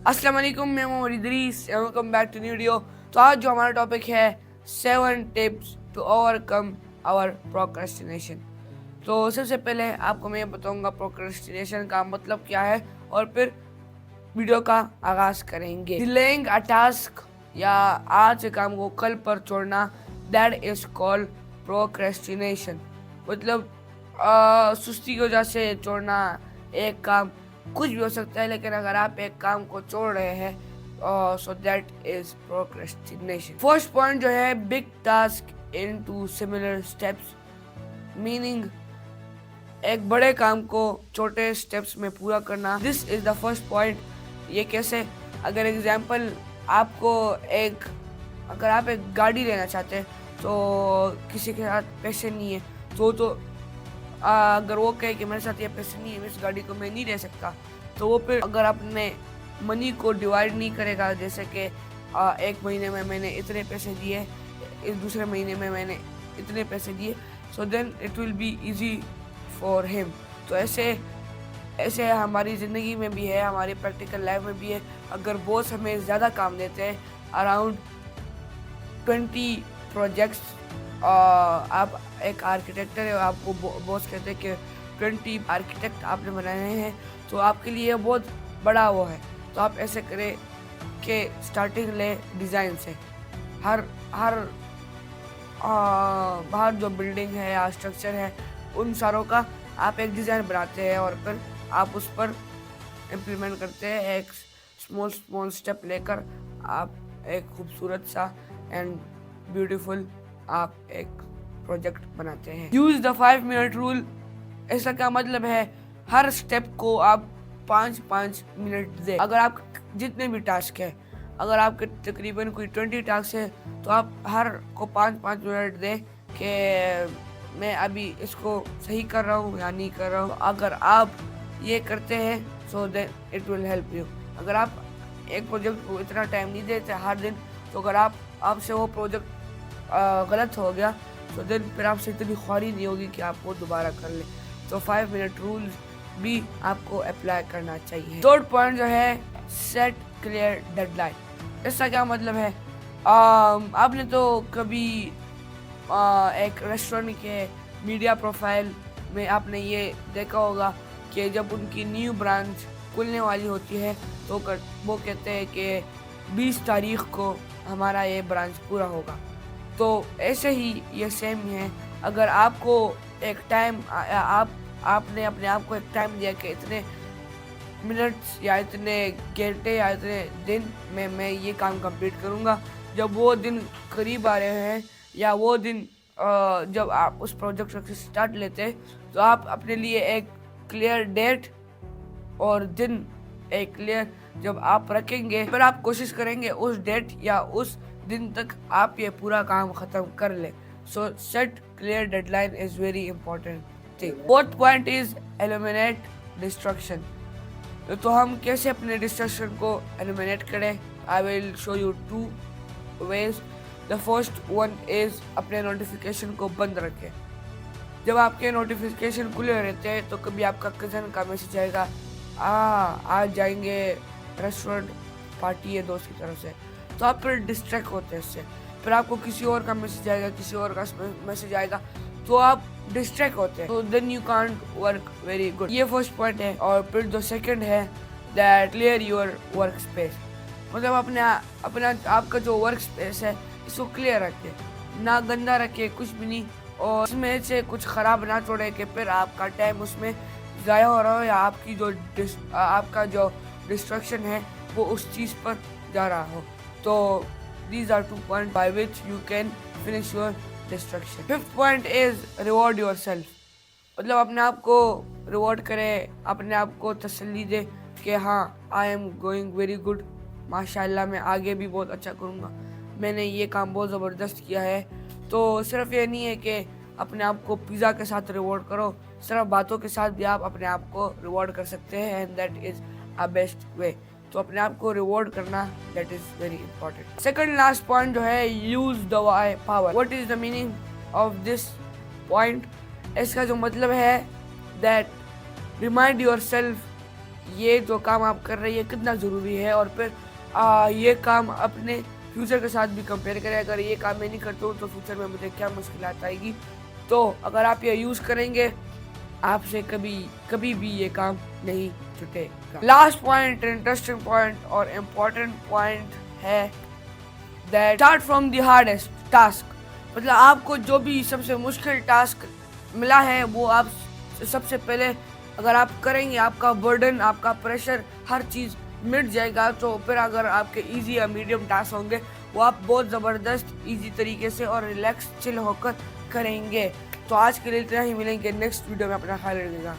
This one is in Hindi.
अस्सलाम वालेकुम, मैं Mohammad Idris and welcome back to new video. तो आज जो हमारा टॉपिक है 7 tips to overcome our procrastination. तो सबसे पहले आपको मैं बताऊंगा प्रोक्रेस्टिनेशन का मतलब क्या है और फिर वीडियो का आगाज करेंगे। डिलेइंग अ टास्क या आज के काम को कल पर छोड़ना, दैट इज कॉल्ड प्रोक्रेस्टिनेशन। मतलब सुस्ती की वजह से छोड़ना एक काम, कुछ भी हो सकता है, लेकिन अगर आप एक काम को छोड़ रहे हैं so that is procrastination. First point जो है, big task into similar steps, meaning एक बड़े काम को छोटे स्टेप्स में पूरा करना। This is the first point. ये कैसे? अगर एग्जांपल आपको अगर आप एक गाड़ी लेना चाहते हैं तो किसी के साथ पैसे नहीं है तो अगर वो कहे कि मेरे साथ ये पैसे नहीं है, इस गाड़ी को मैं नहीं ले सकता, तो वो फिर अगर आपने मनी को डिवाइड नहीं करेगा, जैसे कि एक महीने में मैंने इतने पैसे दिए, इस दूसरे महीने में मैंने इतने पैसे दिए, so then it will be easy for him. तो ऐसे हमारी ज़िंदगी में भी है, हमारी प्रैक्टिकल लाइफ में भी है। अगर बॉस हमें ज़्यादा काम देते हैं, अराउंड 20 प्रोजेक्ट्स, आप एक आर्किटेक्टर है, आपको बॉस कहते हैं कि 20 आर्किटेक्ट आपने बनाए हैं, तो आपके लिए बहुत बड़ा वो है। तो आप ऐसे करें कि स्टार्टिंग ले डिज़ाइन से, हर बाहर जो बिल्डिंग है या स्ट्रक्चर है उन सारों का आप एक डिज़ाइन बनाते हैं और फिर आप उस पर इम्प्लीमेंट करते हैं। एक स्मॉल स्टेप लेकर आप एक खूबसूरत सा एंड ब्यूटीफुल आप एक प्रोजेक्ट बनाते हैं। Use the 5 minute rule. इसका क्या मतलब है? हर स्टेप को आप 5-5 मिनट दे। अगर आप जितने भी टास्क है, अगर आपके तकरीबन कोई 20 टास्क है, तो आप हर को 5-5 मिनट दें कि मैं अभी इसको सही कर रहा हूँ या नहीं कर रहा हूँ। अगर आप ये करते हैं so then it will help you. अगर आप एक प्रोजेक्ट को इतना टाइम नहीं देते हर दिन, तो अगर आपसे वो प्रोजेक्ट गलत हो गया तो देन फिर आपसे इतनी ख्वारी नहीं होगी कि आप वो दोबारा कर लें। तो 5 मिनट रूल भी आपको अप्लाई करना चाहिए। थर्ड पॉइंट जो है, सेट क्लियर डेडलाइन। इसका क्या मतलब है? आपने तो कभी एक रेस्टोरेंट के मीडिया प्रोफाइल में आपने ये देखा होगा कि जब उनकी न्यू ब्रांच खुलने वाली होती है तो वो कहते हैं कि 20 तारीख को हमारा ये ब्रांच पूरा होगा। तो ऐसे ही ये सेम है। अगर आपको एक टाइम आपने अपने आप को एक टाइम दिया कि इतने मिनट्स या इतने घंटे या इतने दिन में मैं ये काम कंप्लीट करूँगा, जब वो दिन करीब आ रहे हैं या वो दिन जब आप उस प्रोजेक्ट से स्टार्ट लेते हैं, तो आप अपने लिए एक क्लियर डेट और दिन एक क्लियर जब आप रखेंगे, फिर आप कोशिश करेंगे उस डेट या उस दिन तक आप ये पूरा काम ख़त्म कर ले। So set clear deadline is very important thing. Fourth point is eliminate distraction. तो हम कैसे अपने डिस्ट्रक्शन को एलिमिनेट करें? I will show you 2 ways. The first one is अपने नोटिफिकेशन को बंद रखें। जब आपके नोटिफिकेशन खुले रहते हैं तो कभी आपका कज़न का मैसेज आएगा, आज जाएंगे रेस्टोरेंट, पार्टी है दोस्त की तरफ से, तो आप फिर डिस्ट्रैक्ट होते हैं इससे। फिर आपको किसी और का मैसेज आएगा, किसी और का मैसेज आएगा, तो आप डिस्ट्रैक्ट होते हैं, तो then you can't work very good. ये फर्स्ट पॉइंट है। और फिर जो सेकंड है, that clear your work space. मतलब अपना आपका जो वर्क स्पेस है इसको क्लियर रखें, ना गंदा रखें, कुछ भी नहीं, और उसमें से कुछ ख़राब ना छोड़े कि फिर आपका टाइम उसमें ज़ाया हो रहा हो या आपका जो डिस्ट्रक्शन है वो उस चीज़ पर जा रहा हो। तो these are 2 points by which you can finish your destruction. Fifth point is reward yourself. मतलब अपने आप को रिवॉर्ड करें, अपने आप को तसल्ली दे कि हाँ, I am going very good, माशाल्लाह मैं आगे भी बहुत अच्छा करूँगा, मैंने ये काम बहुत ज़बरदस्त किया है। तो सिर्फ ये नहीं है कि अपने आप को पिज़्ज़ा के साथ रिवॉर्ड करो, सिर्फ बातों के साथ भी आप अपने आप को रिवॉर्ड कर सकते हैं, and that is a best way. तो अपने आप को रिवॉर्ड करना, that is very important. Second last point जो है, use the why power. What is the meaning of this point? इसका जो मतलब है, दैट रिमाइंड योर सेल्फ ये जो काम आप कर रहे हैं कितना ज़रूरी है, और फिर ये काम अपने फ्यूचर के साथ भी कंपेयर करें। अगर ये काम मैं नहीं करता हूँ तो फ्यूचर में मुझे क्या मुश्किलात आएगी। तो अगर आप ये यूज़ करेंगे, आपसे कभी भी ये काम नहीं छूटेगा। लास्ट पॉइंट, इंटरेस्टिंग पॉइंट और इम्पोर्टेंट पॉइंट है that start from the hardest task. मतलब आपको जो भी सबसे मुश्किल टास्क मिला है वो आप सबसे पहले अगर आप करेंगे, आपका बर्डन, आपका प्रेशर, हर चीज़ मिट जाएगा। तो फिर अगर आपके इजी या मीडियम टास्क होंगे वो आप बहुत ज़बरदस्त इजी तरीके से और रिलैक्स चिल होकर करेंगे। तो आज के लिए इतना ही, मिलेंगे नेक्स्ट वीडियो में। अपना ख्याल रखिएगा।